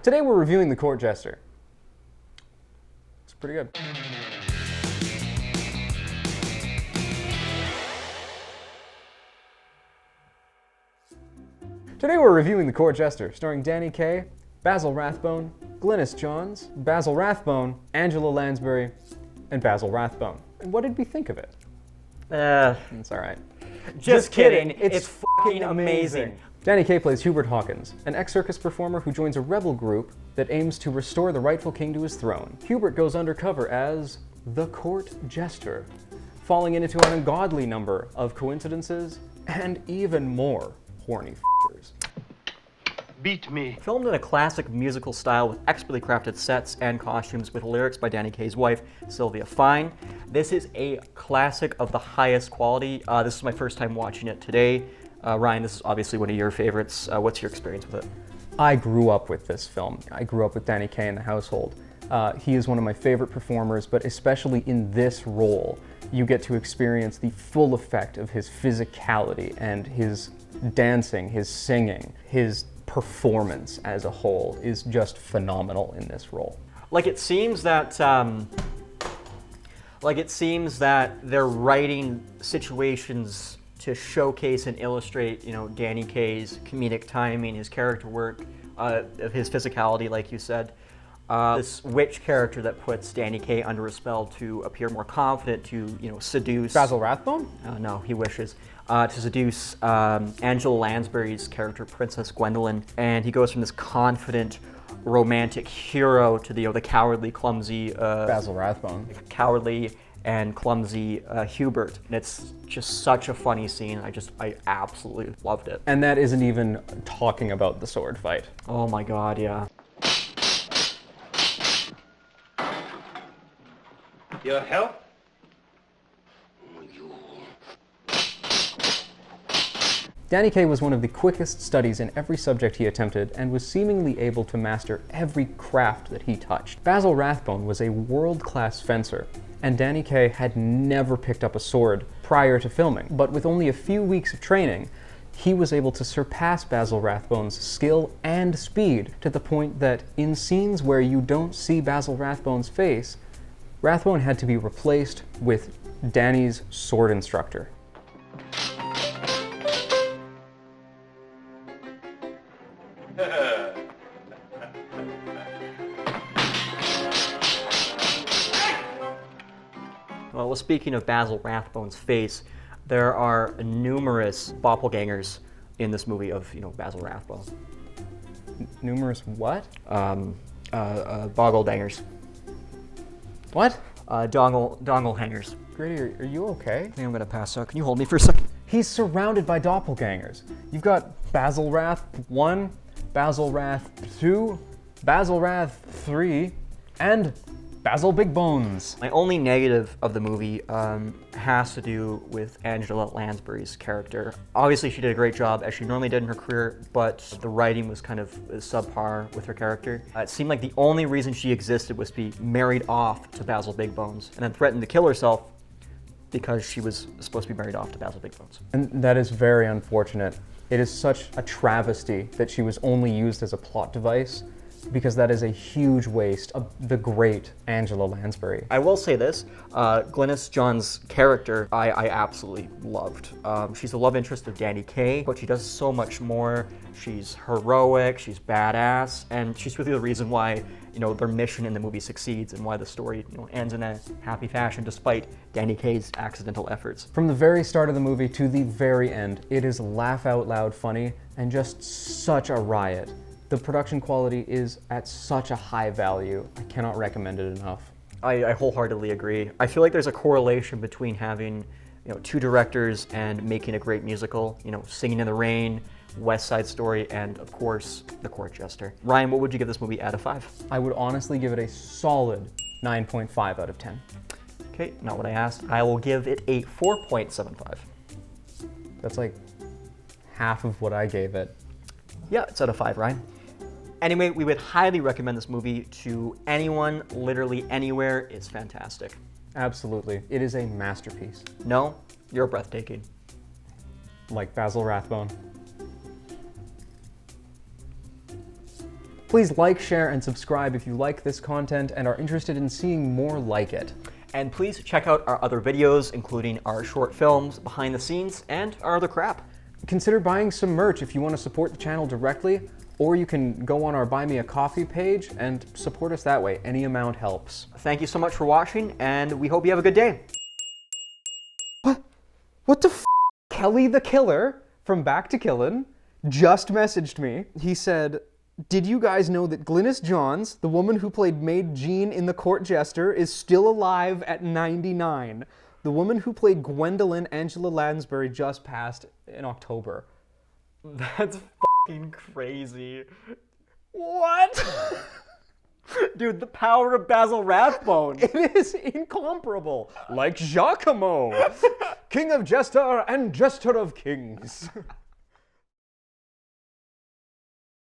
Today we're reviewing The Court Jester. It's pretty good. Today we're reviewing The Court Jester, starring Kaye, Basil Rathbone, Glynis Johns, Basil Rathbone, Angela Lansbury, and Basil Rathbone. And what did we think of it? It's alright. Just kidding, it's fucking amazing. Kaye plays Hubert Hawkins, an ex-circus performer who joins a rebel group that aims to restore the rightful king to his throne. Hubert goes undercover as the Court Jester, falling into an ungodly number of coincidences and even more horny f***ers. Beat me. Filmed in a classic musical style with expertly crafted sets and costumes with lyrics by Kaye's wife, Sylvia Fine. This is a classic of the highest quality. This is my first time watching it today. Ryan, this is obviously one of your favorites. What's your experience with it? I grew up with this film. I grew up with Kaye in the household. He is one of my favorite performers, but especially in this role, you get to experience the full effect of his physicality and his dancing, his singing, his performance as a whole is just phenomenal in this role. It seems that they're writing situations to showcase and illustrate, Kaye's comedic timing, his character work, his physicality, like you said. This witch character that puts Kaye under a spell to appear more confident, to seduce. Basil Rathbone? No, he wishes. To seduce Angela Lansbury's character, Princess Gwendolyn, and he goes from this confident, romantic hero to the cowardly, clumsy Basil Rathbone. Cowardly and clumsy Hubert. And it's just such a funny scene. I absolutely loved it. And that isn't even talking about the sword fight. Oh my god, yeah. Your help? Kaye was one of the quickest studies in every subject he attempted and was seemingly able to master every craft that he touched. Basil Rathbone was a world-class fencer, and Kaye had never picked up a sword prior to filming, but with only a few weeks of training, he was able to surpass Basil Rathbone's skill and speed to the point that in scenes where you don't see Basil Rathbone's face, Rathbone had to be replaced with Danny's sword instructor. Well, speaking of Basil Rathbone's face, there are numerous doppelgangers in this movie of, Basil Rathbone. Numerous what? Boggle-dangers. What? Dongle hangers. Grady, are you okay? I think I'm gonna pass out. Can you hold me for a second? He's surrounded by doppelgangers. You've got Basil Rath 1, Basil Rath 2, Basil Rath 3, and Basil Big Bones. My only negative of the movie has to do with Angela Lansbury's character. Obviously, she did a great job, as she normally did in her career, but the writing was kind of subpar with her character. It seemed like the only reason she existed was to be married off to Basil Big Bones, and then threatened to kill herself because she was supposed to be married off to Basil Big Bones. And that is very unfortunate. It is such a travesty that she was only used as a plot device, because that is a huge waste of the great Angela Lansbury. I will say this, Glynis Johns' character, I absolutely loved. She's the love interest of Kaye, but she does so much more. She's heroic, she's badass, and she's really the reason why, their mission in the movie succeeds and why the story, ends in a happy fashion despite Kaye's accidental efforts. From the very start of the movie to the very end, it is laugh out loud funny and just such a riot. The production quality is at such a high value. I cannot recommend it enough. I wholeheartely agree. I feel like there's a correlation between having, two directors and making a great musical, Singing in the Rain, West Side Story, and of course, The Court Jester. Ryan, what would you give this movie out of 5? I would honestly give it a solid 9.5 out of 10. Okay, not what I asked. I will give it a 4.75. That's like half of what I gave it. Yeah, it's out of 5, Ryan. Anyway, we would highly recommend this movie to anyone, literally anywhere. It's fantastic. Absolutely. It is a masterpiece. No, you're breathtaking. Like Basil Rathbone. Please like, share, and subscribe if you like this content and are interested in seeing more like it. And please check out our other videos, including our short films, behind the scenes, and our other crap. Consider buying some merch if you want to support the channel directly, or you can go on our Buy Me a Coffee page and support us that way. Any amount helps. Thank you so much for watching, and we hope you have a good day. What the f? Kelly the Killer from Back to Killin' just messaged me. He said, did you guys know that Glynis Johns, the woman who played Maid Jean in The Court Jester, is still alive at 99? The woman who played Gwendolyn, Angela Lansbury, just passed in October. That's fucking crazy. What? Dude, the power of Basil Rathbone. It is incomparable. Like Giacomo, king of Jester and Jester of Kings.